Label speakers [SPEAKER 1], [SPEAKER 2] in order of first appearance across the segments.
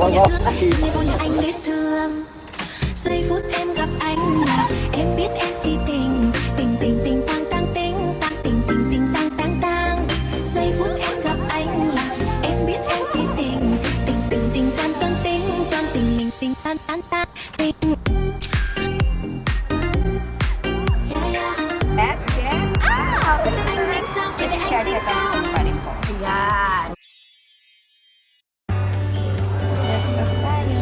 [SPEAKER 1] Ngày một nhà anh biết thương. Giây phút em gặp anh là em biết em si tình. Tình tình tình tang tang tình tang tình tình tình tang tang tang. Giây phút em gặp anh là em biết em si tình. Tình tình tình tan tan tình tan tình mình tình tan tan tan tình. Anh sao sẽ để anh tính sao?
[SPEAKER 2] Ayan. Breakfast tayo.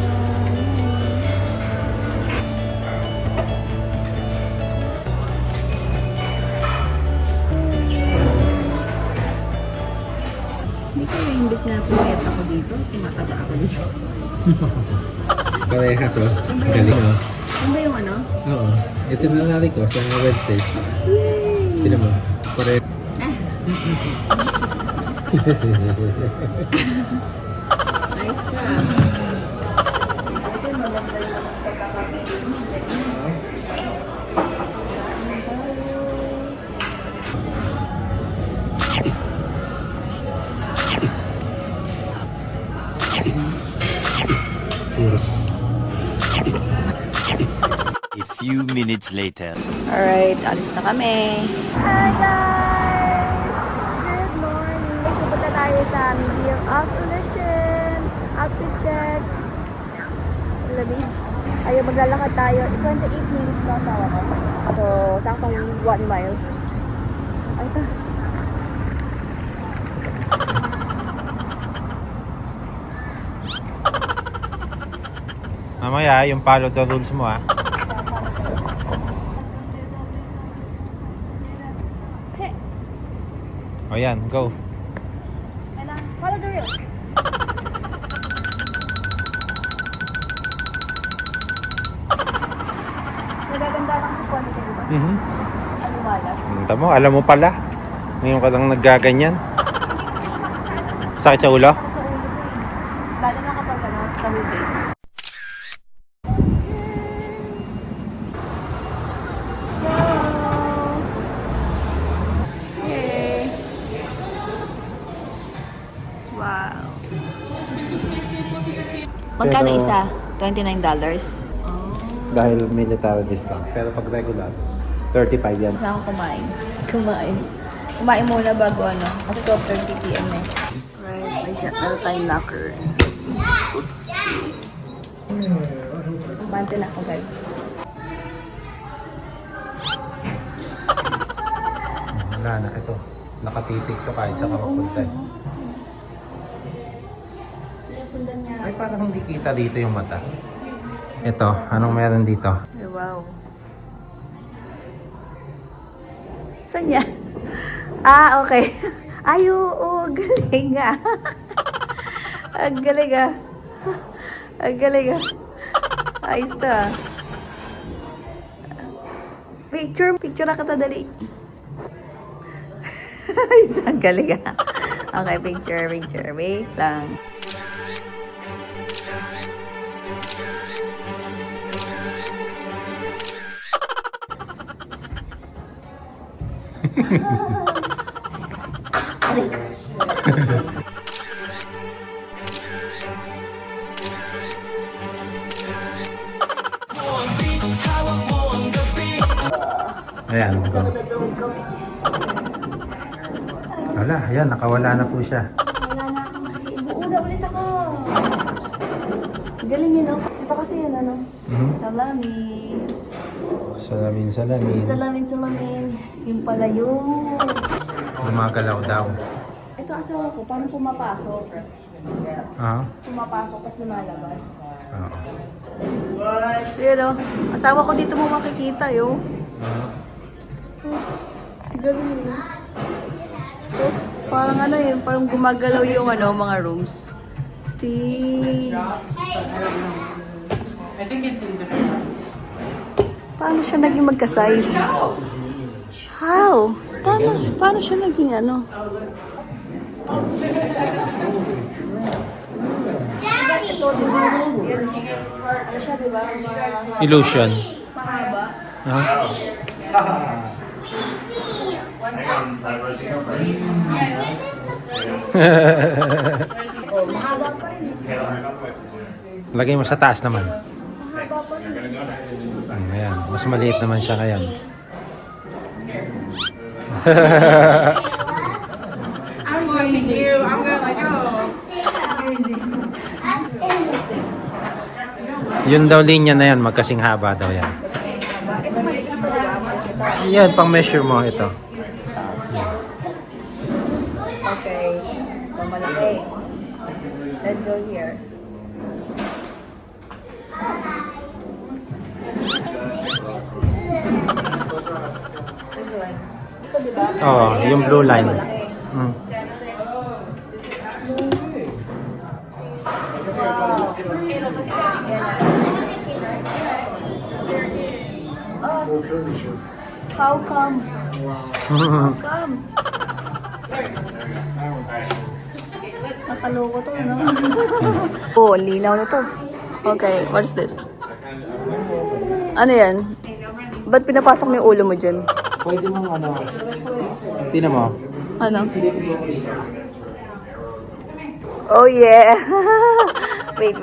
[SPEAKER 2] Hindi ko yung imbes na pumayat ako dito, tumataba ako dito.
[SPEAKER 3] Parehas oh. Galing oh.
[SPEAKER 2] Ano ba yung ano?
[SPEAKER 3] Oo. Ito na nari ko sa Wednesday. Tignan mo. Parehas.
[SPEAKER 2] Nice ka. Ito maganda yung pagkakapili.
[SPEAKER 4] A few minutes later.
[SPEAKER 2] Alright, alis na kami.
[SPEAKER 5] Hi guys! Good morning! Pupunta tayo sa Museum of Illusion. Outfit check. Lamig. Ayun, maglalakad tayo. 28 minutes na asawa ko. So, saktong 1 mile. Ay, ito.
[SPEAKER 3] Mamaya, yung follow the rules mo ah. O yan, go.
[SPEAKER 5] Follow the rules. Nagaganda lang sa quality, di ba? Ano malas?
[SPEAKER 3] Tama mo, alam mo pala. Ngayon ka lang naggaganyan. Sakit sa ulo?
[SPEAKER 5] Sa ulo ko eh. Lalo na kapag ano, tahuli.
[SPEAKER 2] Yay! Wow. Magkano
[SPEAKER 3] Pero-
[SPEAKER 2] isa? $29?
[SPEAKER 3] Dahil military discount. Pero pag regular, 35 yan.
[SPEAKER 2] Saan ako kumain? Kumain muna bago ano. Kasi 12:30 p.m. eh. Right, may dyan. Ano tayong locker? Oops. Bante na ako guys.
[SPEAKER 3] Wala na, ito. Nakatitig to kahit sa kapapunta.
[SPEAKER 5] Sinusundan niya.
[SPEAKER 3] Ay, parang hindi kita dito yung mata. Ito, anong meron dito?
[SPEAKER 2] Ay, wow. Saan yan? Ah, okay. Ay, oo. Galing nga. Ang galing ah. Ang galing ah. Ayos to ah. Picture. Picture na kita dali. Ayos, ang galing ah. Okay, picture. Wait lang.
[SPEAKER 3] Ayan, go. Wala, ayan, nakawala na po siya.
[SPEAKER 5] Wala na akong ibuula ulit ako. Galing yun, no? Ito kasi yun, ano? Salami.
[SPEAKER 3] Salamin.
[SPEAKER 5] Salamin. Yung pala yun.
[SPEAKER 3] Gumagalaw daw.
[SPEAKER 5] Ito asawa ko, paano pumapasok?
[SPEAKER 3] Ah?
[SPEAKER 5] Pumapasok, tapos lumalabas.
[SPEAKER 3] Oo.
[SPEAKER 2] Yun o. Asawa ko dito mo makikita yo. Galing yun. Oh, parang ano yun, parang gumagalaw yung ano, mga rooms. Steve.
[SPEAKER 6] I think it's in different ones.
[SPEAKER 2] Paano siya naging magka-size? How? Paano siya naging ano?
[SPEAKER 5] Ano siya, di ba?
[SPEAKER 3] Illusion.
[SPEAKER 5] Mahaba. Oh, mahaba pa rin.
[SPEAKER 3] Lagay mo sa taas naman. Ayan, mas maliit naman siya ngayon.
[SPEAKER 6] I'm going to do, I'm going like, oh.
[SPEAKER 3] Yun daw linya na yan, magkasing haba daw yan. Yan, pang measure mo ito.
[SPEAKER 2] Okay. So, malaki. Let's go here. This one. Ito, diba?
[SPEAKER 3] Oh, yung blue line.
[SPEAKER 2] Malaki.
[SPEAKER 3] Mm.
[SPEAKER 2] How come? How come? Nakaloko to, no? Oh, linaw na to. Okay, what is this? Ano yan? Ba't pinapasok mo yung ulo mo dyan?
[SPEAKER 3] Pwede mo ano, tingnan mo.
[SPEAKER 2] Ano? Oh yeah! Wait.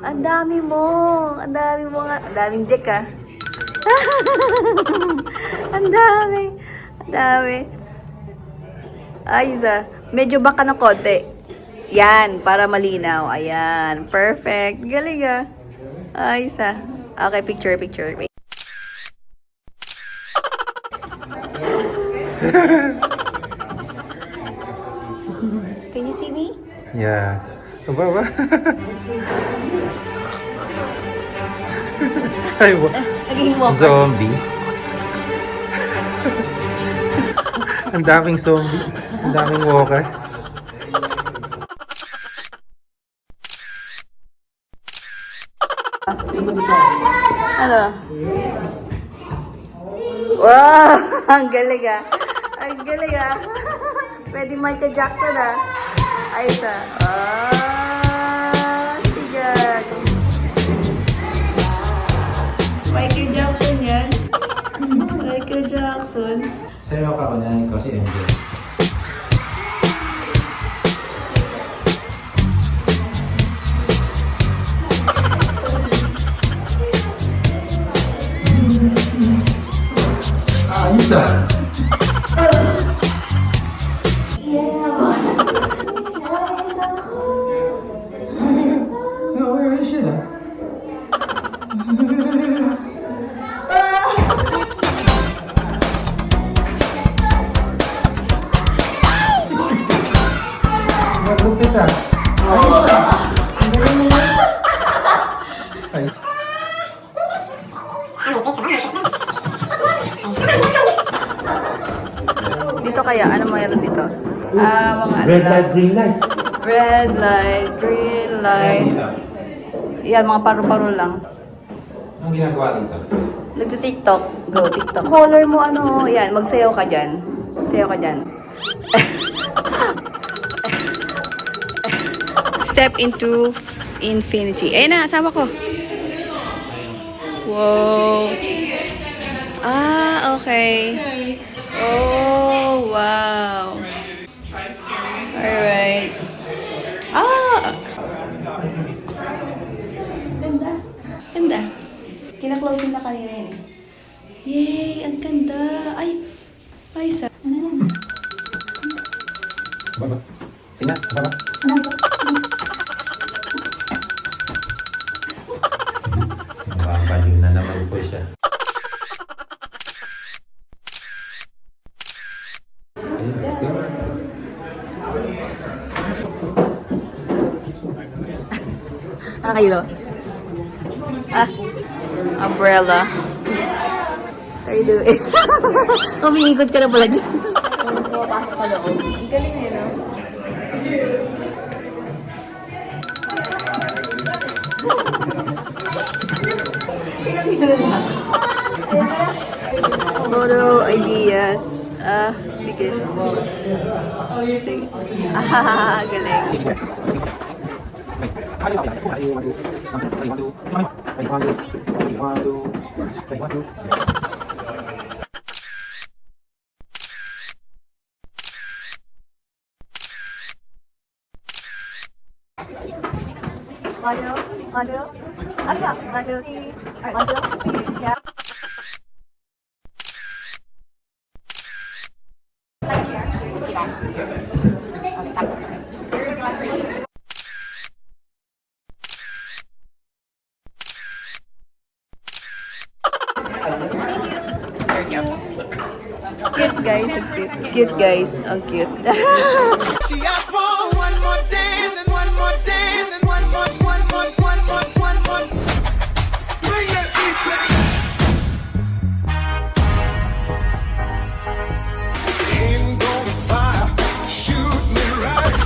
[SPEAKER 2] Ang dami mo! Ang daming jack ah. Ang dami. Ayos ah. Medyo baka na konti. Yan, para malinaw. Ayan, perfect. Galing ah. Ayos ah. Okay, picture. Wait. Can you see me?
[SPEAKER 3] Yeah. Aba. Ay,
[SPEAKER 2] Naging walker.
[SPEAKER 3] zombie. Ang daming zombie. Ang daming walker.
[SPEAKER 2] Ano? Wow! Ang galing ah. Pwede Michael Jackson ah. Ayos ah. Sigan. Michael Jackson yan. Michael Jackson.
[SPEAKER 3] Sayo ka ko na, ikaw si MJ. Ayos ah. Where is she na? Magupit ah. Ayos ah. Ang galing mo yan. Ay.
[SPEAKER 2] Dito kaya, ano mayroon dito? Mga ano
[SPEAKER 3] Red
[SPEAKER 2] lang.
[SPEAKER 3] light, green light.
[SPEAKER 2] Red light, green light. Yan, mga paru-paro lang.
[SPEAKER 3] Anong ginagawa dito?
[SPEAKER 2] Nagti-TikTok. Go, TikTok. Color mo ano, yan, magsayaw ka dyan. Sayaw ka dyan. Step into infinity. Ayun na, asawa ko. Wow. Ah, okay. Oh, wow. Alright. Ah! Ganda. Kina-closing na kanina yun eh. Yay! Ang ganda! Ay! Sa...
[SPEAKER 3] Baba. Tina, baba. Mababaliw na naman po siya. Ayun, let's go.
[SPEAKER 2] Ano kayo? Umbrella. What are you doing? Umiikot ka na pala dyan. Pumapasok sa loob. Ang galing eh, no? Photo ideas. Sige. Sige. Galing.
[SPEAKER 5] One, two. Up, up. 1, 2, 3. Alright, 1, 2, 3. Yeah. Side chair. See that? Okay, that's it.
[SPEAKER 2] Cute guys, ang cute. Cute guys, ang cute.
[SPEAKER 7] She asked for one more dance and one more dance and one more. Bring that beat back. Ain't gonna fire, shoot me right.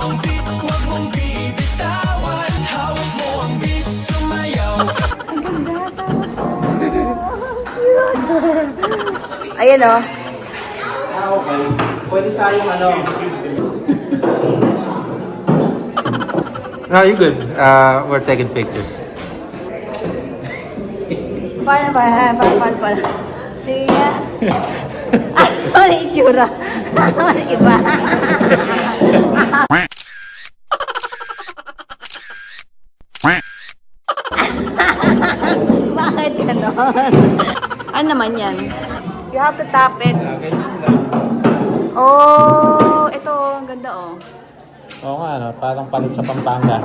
[SPEAKER 7] Ang beat, huwag mong bibitawan. Hawak mo ang beat, sumayaw.
[SPEAKER 2] Ayan o.
[SPEAKER 3] Okay. Pwede tayong ano. No, you're good. We're taking pictures.
[SPEAKER 2] Paano ba? Paano? Tingnan. Ano yung itsura? Ano iba? Bakit ganon? Ano naman yan? You have to tap it.
[SPEAKER 3] Ganyan lang.
[SPEAKER 2] Oh, ito. Ang ganda oh.
[SPEAKER 3] Oo nga, no? Parang palit sa Pampanga.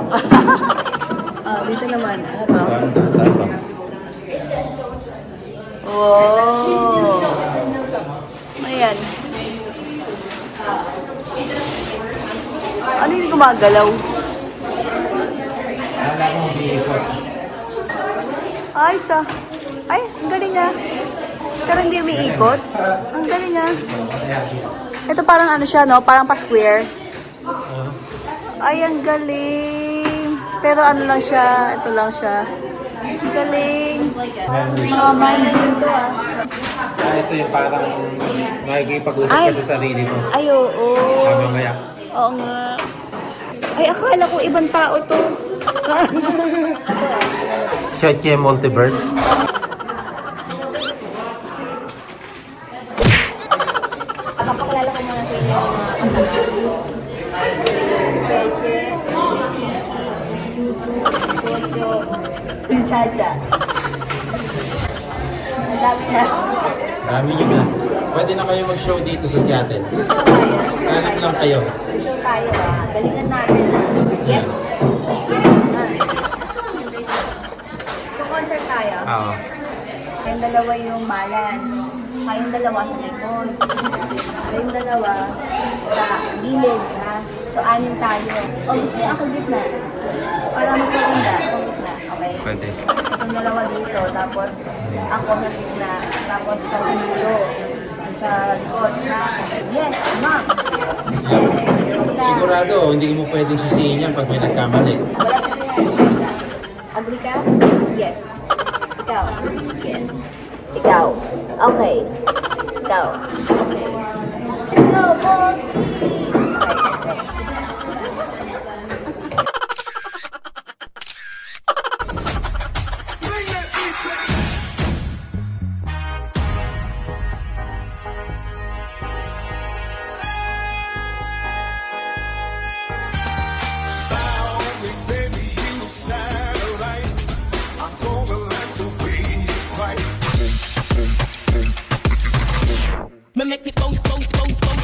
[SPEAKER 2] Dito naman. Ano to?
[SPEAKER 3] Ito.
[SPEAKER 2] Wow. Ayan. Ano yung gumagalaw?
[SPEAKER 3] Wala akong biikot.
[SPEAKER 2] Ay, ay, ang galing ah. Pero hindi umiikot. Ang galing ah. Ito parang ano siya, no? Parang pa-square. Ay, ang galing. Pero ano lang siya, ito lang siya. Ang galing. Mind-blowing to ah.
[SPEAKER 3] Ito yung parang makikipag-usap
[SPEAKER 2] Ay.
[SPEAKER 3] ka sa sarili mo.
[SPEAKER 2] Ay, oo.
[SPEAKER 3] Mamaya.
[SPEAKER 2] Oo nga. Ay, akala ko ibang tao to.
[SPEAKER 3] Cheche Multiverse.
[SPEAKER 2] Papakilala ko muna sa inyo yung mga Cheche, Chichi, Chuchu, Chocho, Chacha. Ang dami na.
[SPEAKER 3] Dami nyo na. Pwede na kayo mag-show dito sa Seattle. Hanap lang kayo.
[SPEAKER 2] Show tayo ah. Galingan natin. Yes. So, concert tayo.
[SPEAKER 3] Oo.
[SPEAKER 2] Kayong dalawa yung malan. Kayong dalawa sa likod. Kayong dalawa sa gilid, ha? So, anin tayo. O, gusto niyo ako gitna. Para magpaganda. Ako gitna. Okay?
[SPEAKER 3] Pwede.
[SPEAKER 2] Itong dalawa dito. Tapos, ako sa gitna. Tapos, kasunilo. Sa likod, ha? Yes, ma'am.
[SPEAKER 3] Sigurado, hindi mo pwedeng sisihin yan pag may nagkamali.
[SPEAKER 2] Wala sa kanya. Agree ka? Yes. Ikaw? Yes. Ikaw? Okay. Ikaw? Okay. Go, boy!
[SPEAKER 7] Bring that beat back. Style me, baby, you satellite. I'm gonna like the way you fight.
[SPEAKER 6] Make it bounce, bounce, bounce, bounce.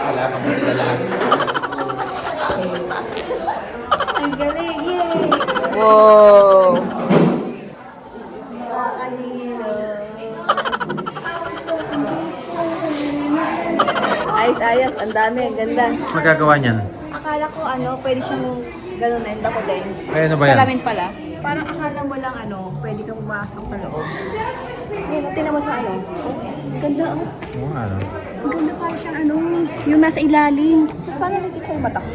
[SPEAKER 3] Wala pa mo sila lahat.
[SPEAKER 2] Ang galing! Yay! Wow! Ayos, ang dami, ang ganda.
[SPEAKER 3] Magagawa niyan.
[SPEAKER 2] Akala ko pwede siyang ganunin, ako din.
[SPEAKER 3] Ay, ano ba yan?
[SPEAKER 2] Salamin pala. Parang akala mo lang pwede kang pumasok sa loob. Ayun, tingnan mo sa ang ganda oh.
[SPEAKER 3] Oo nga, no?
[SPEAKER 2] Ang ganda parang siyang yung nasa ilalim. Parang nakikita yung mata ko.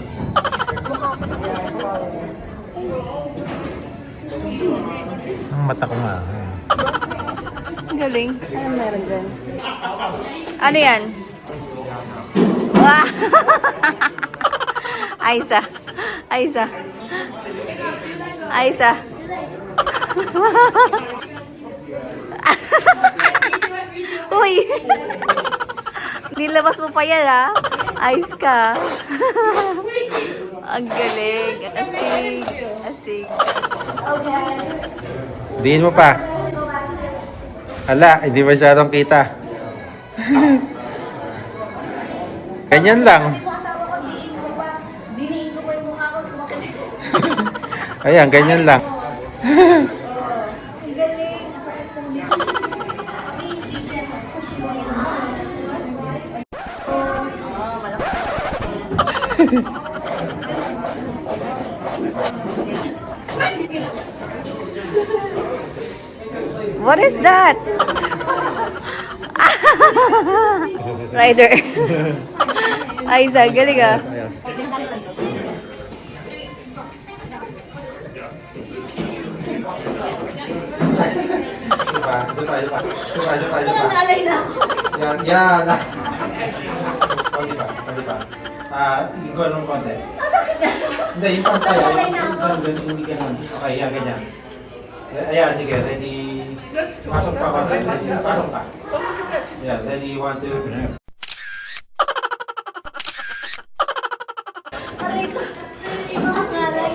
[SPEAKER 3] Ang mata ko nga.
[SPEAKER 2] Ang galing. Anong meron dyan? Ano yan? Wow! Aisa. Aisa. Aisa. Uy! Nilabas mo pa yan, ha? Ice ka. Ang galing. Astig. Astig.
[SPEAKER 3] Diin mo pa. Hala, hindi masyadong kita. Ganyan lang. Ayan, ganyan lang.
[SPEAKER 2] What is that? Rider. Aiza, galing ah.
[SPEAKER 5] Nalay na ako.
[SPEAKER 3] Yan, yan. Pwede pa, pwede pa. Ikaw nung konti. Hindi, yung pantay. Hindi ganun. Okay, yan, ganyan. Ayan, sige. Ready. Pasok pa konti. Pasok pa. Yan, ready, 1, 2.
[SPEAKER 5] Aray ko. Mga karay.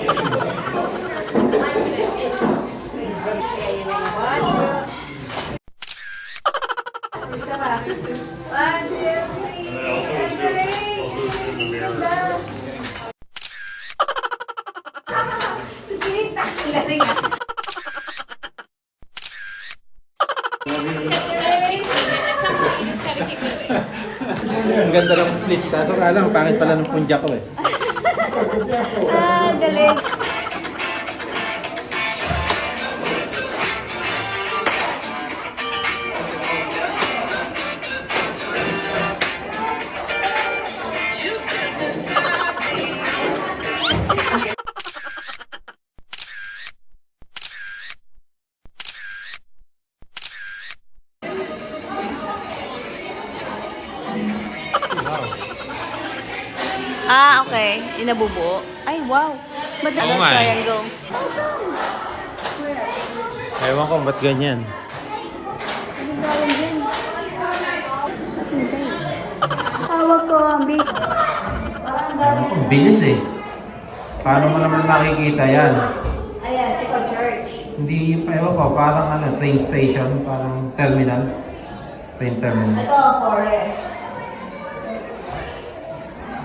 [SPEAKER 3] Ang ganda ng split. Kaso nga lang, pangit pala ng punja ko eh.
[SPEAKER 2] Galing. Okay. Inabubuo. Ay, wow. Madami
[SPEAKER 3] Oo nga eh.
[SPEAKER 2] triangle.
[SPEAKER 3] Ewan ko, ba't ganyan?
[SPEAKER 5] Tawag ko, Big.
[SPEAKER 3] Ang bilis eh. Paano mo naman makikita yan?
[SPEAKER 5] Ayan, ito, church.
[SPEAKER 3] Hindi, ewan ko, parang ano, train station, parang terminal. Train terminal.
[SPEAKER 5] Ito, forest.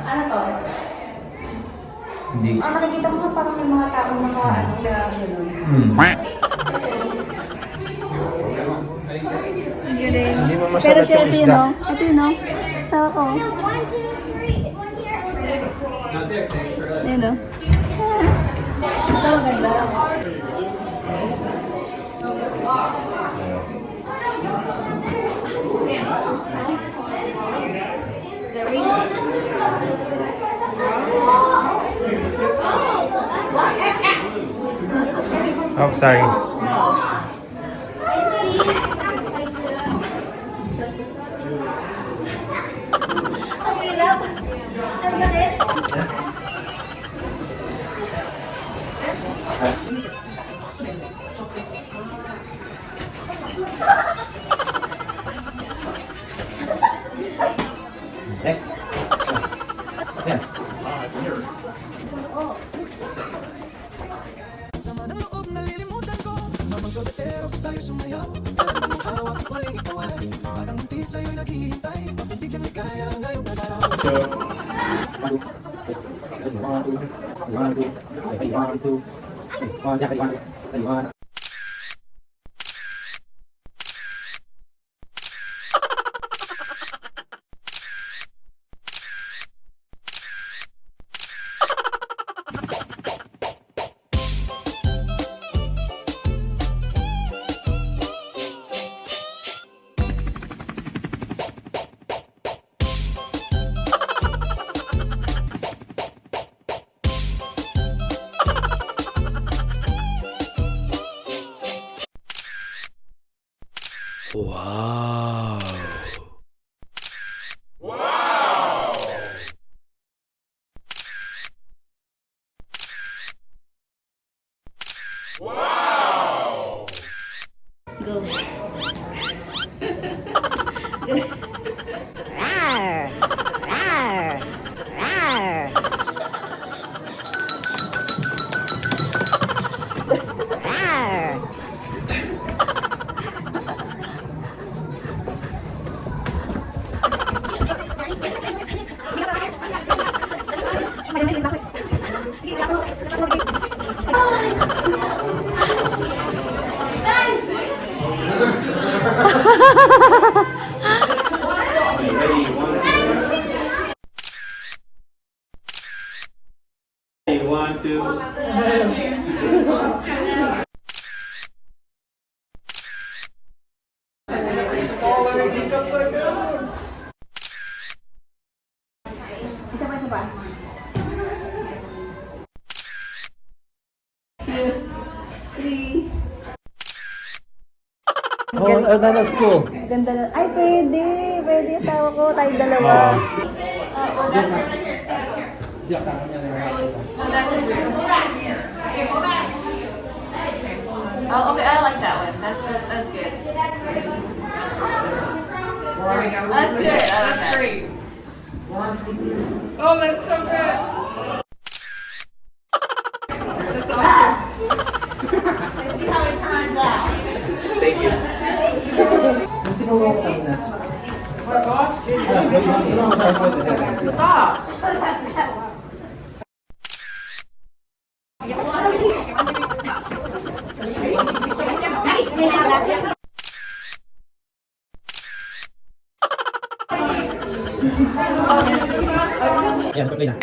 [SPEAKER 5] Ano to?
[SPEAKER 3] Hindi.
[SPEAKER 5] Nakikita mo nga parang may mga taong naka-ano na gano'n.
[SPEAKER 3] Hindi mo
[SPEAKER 5] Pero
[SPEAKER 3] masarap
[SPEAKER 5] siya,
[SPEAKER 3] yung
[SPEAKER 5] ito yun,
[SPEAKER 3] isda.
[SPEAKER 5] no? Ito yun, no? Sawa ko. Ayun, no? Ito maganda.
[SPEAKER 3] Oh, sorry.
[SPEAKER 5] Ang hirap. Ang sakit.
[SPEAKER 3] Next. Yan.
[SPEAKER 7] Sama ng loob, nalilimutan ko. Mamang sobetero, tayo sumayaw. Kailan mong hawak, walang ikaw ay. Parang hindi sa'yo'y naghihintay. Pagbibigyan ligaya ngayong nagaraw.
[SPEAKER 3] One, two. One, two. Oh, that's cool.
[SPEAKER 5] Ganda na. Ay, pwede. Pwede asawa ko. Tayo dalawa.
[SPEAKER 6] Oh, okay, I like that one. That's good. That's good. That's good. That's great. Oh, that's so good. That's awesome.
[SPEAKER 3] Thank you.
[SPEAKER 6] Stop.
[SPEAKER 3] Yan, tuloy na.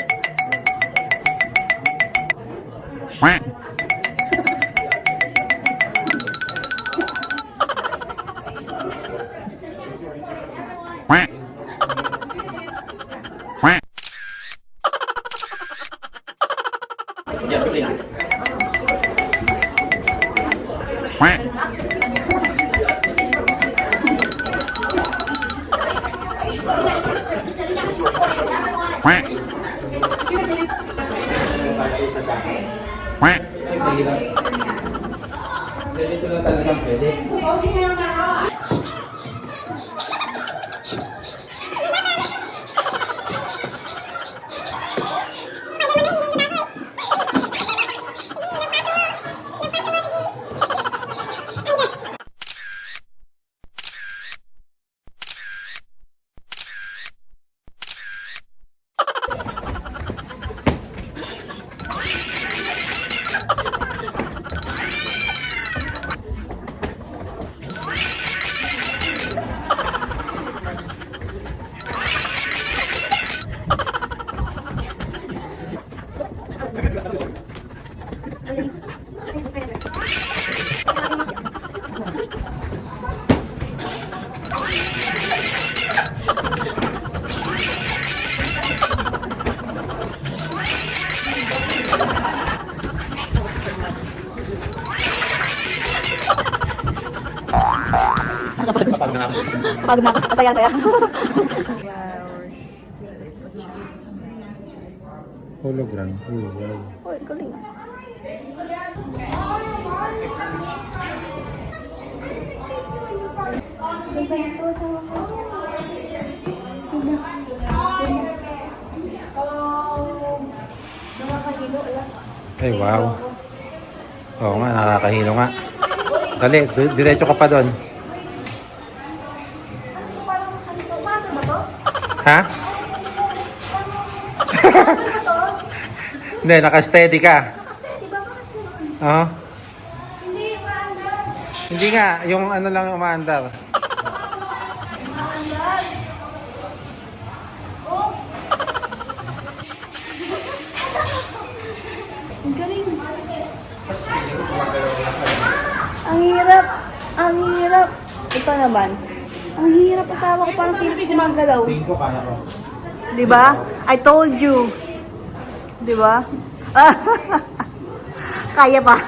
[SPEAKER 3] Yan, tuloy na. Tayo sa dami. Ay, mahirap. Ganito lang talagang pwede.
[SPEAKER 5] Pag nakakasaya-saya.
[SPEAKER 3] Hologram.
[SPEAKER 5] Uy, galing. Ganda nito, asawa ko. Nakakahilo, ayan.
[SPEAKER 3] Ay, wow. Oo nga, nakakahilo nga. Dali, diretso ka pa doon. Ha? Hindi, naka-steady ka. Oo. Hindi nga, yung ano lang umaandar.
[SPEAKER 5] Ang galing. Ang hirap. Ang hirap. Ito naman. Ang hirap asawa ko. Parang feeling ko gumagalaw.
[SPEAKER 3] Tingin ko kaya ko.
[SPEAKER 5] Diba? I told you. Diba? Kaya pa.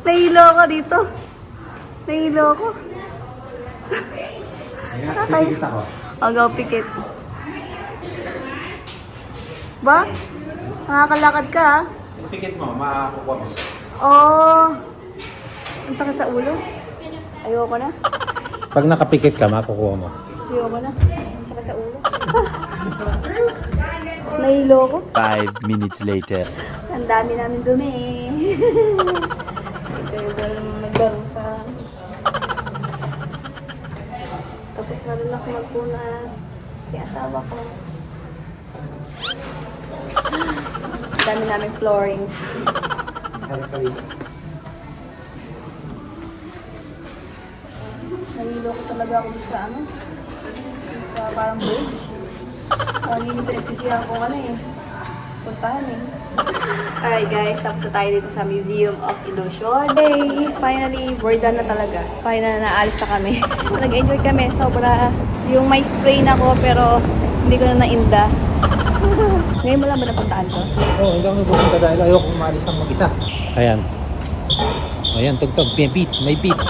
[SPEAKER 5] Nahilo ako dito. Nahilo ako.
[SPEAKER 3] Ayan, pipikit ako.
[SPEAKER 5] Agaw pikit. Ba? Nakakalakad ka ah.
[SPEAKER 3] Yung pikit mo, makakukuha mo.
[SPEAKER 5] Oh. Ang sakit sa ulo. Ayoko na.
[SPEAKER 3] Pag nakapikit ka, makukuha mo.
[SPEAKER 5] Ayoko na. Ang sakit sa ulo. Nahilo ko.
[SPEAKER 4] 5 minutes later.
[SPEAKER 5] Ang dami namin dumi. Ikaw ba naglaro sa... Tapos nalulak magpunas. Si asawa ko. Ang dami namin floorings. Nahilo ko talaga ako dun sa ano. Sa parang bridge. Parang yun yung pinagsisihan ko puntahan Alright guys, tapos na tayo dito sa Museum of Illusion. Hey, finally, we're done na talaga. Finally, naalis na kami. Nag-enjoy kami, sobra. Yung may spray na ko, pero hindi ko na nainda. Ngayon mo lang ba napuntaan ko?
[SPEAKER 3] Oo, hindi ako nagpupunta dahil ayoko umalis ng mag-isa. Ayan. Ayan, tugtog. May beat. May beat.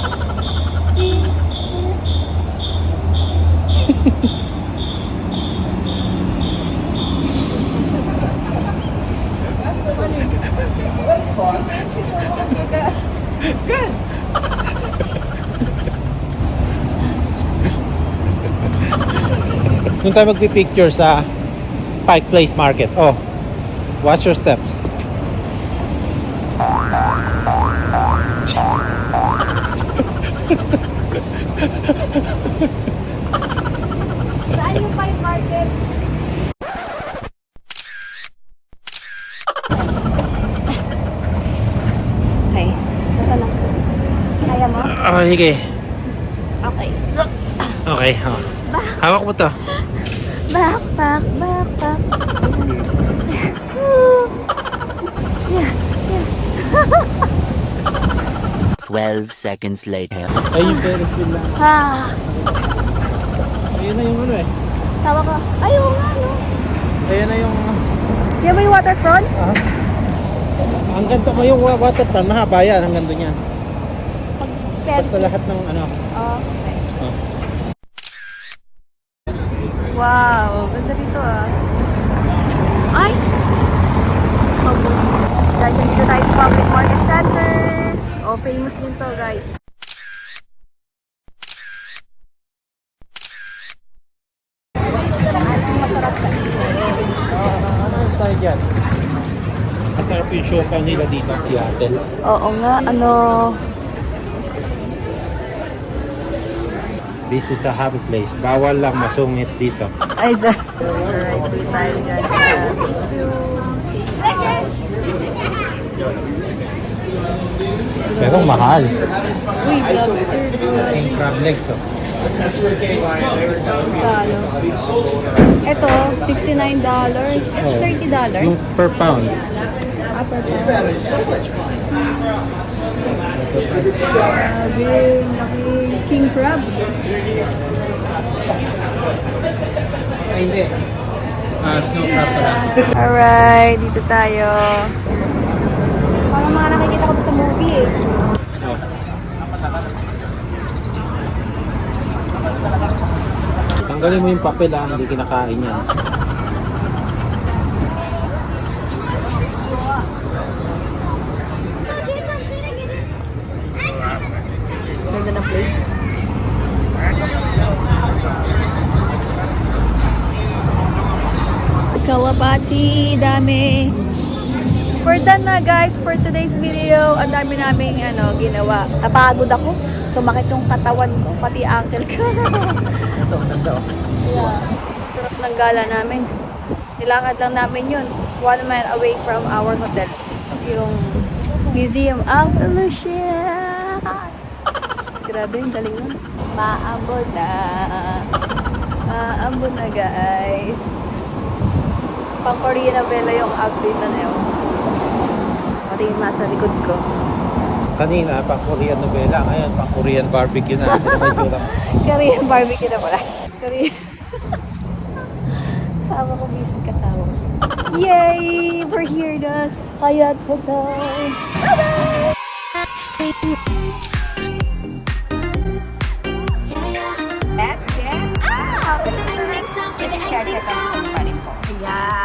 [SPEAKER 3] Doon tayo magpipicture sa Pike Place Market. Oh, watch your steps.
[SPEAKER 5] Saan yung Pike Market? Okay, nasa lang. Kaya mo?
[SPEAKER 3] Oh, sige.
[SPEAKER 5] Okay.
[SPEAKER 3] Okay, oh. Hawak mo to.
[SPEAKER 5] Backpack. Yeah.
[SPEAKER 4] 12 seconds later.
[SPEAKER 3] Ay, yung Ferris wheel lang. Ayun na yung ano eh.
[SPEAKER 5] Tawa ko. Ayun nga, no?
[SPEAKER 3] Ayun na yung...
[SPEAKER 5] Yan ba yung waterfront?
[SPEAKER 3] Ang ganda mo yung waterfront. Mahaba yan. Hanggang doon yan.
[SPEAKER 5] Ferris
[SPEAKER 3] Basta lahat ng ano.
[SPEAKER 5] Okay.
[SPEAKER 3] Oh.
[SPEAKER 5] Wow, basta dito Ay! Opo. Guys, dito tayo sa Public Market Center. Oh, famous din to, guys.
[SPEAKER 3] Ano tayo dyan? Masarap yung siopaw nila dito. Seattle.
[SPEAKER 5] Oo nga, ano...
[SPEAKER 3] This is a happy place. Bawal lang masungit dito.
[SPEAKER 5] Ay, alright, dito tayo guys.
[SPEAKER 3] Pero mahal.
[SPEAKER 5] Uy, grabe.
[SPEAKER 3] King crab legs. Oh.
[SPEAKER 5] Ito, $69. Ito, $30.
[SPEAKER 3] Yung per pound.
[SPEAKER 5] Upper pound. Grabe, laki king crab.
[SPEAKER 3] Ay, hindi. Snow crab pala.
[SPEAKER 5] Alright, dito tayo. Parang mga nakikita ko sa movie
[SPEAKER 3] Oh. Tanggalin mo yung papel hindi kinakain yan.
[SPEAKER 5] Ganda ng place. Kalabati, dami. We're done na guys for today's video. Ang dami naming ginawa. Napagod ako. Sumakit yung katawan ko, pati ankle ko. Yeah. Sarap ng gala namin. Nilakad lang namin yun. 1 mile away from our hotel. Yung Museum of Illusion. Grabe, yung galing nun. Maambon na. Maambon na guys. Pang Korean novela yung outfit na yun. Pati yung nasa likod ko.
[SPEAKER 3] Kanina, pang Korean novela. Ngayon, pang Korean barbecue na.
[SPEAKER 5] Korean barbecue na pala. Korean. Kasama ko, bisan kasama. Yay! We're here na sa Hyatt Hotel. Bye-bye! That's it. Ah! Let's check out the company po. Yeah.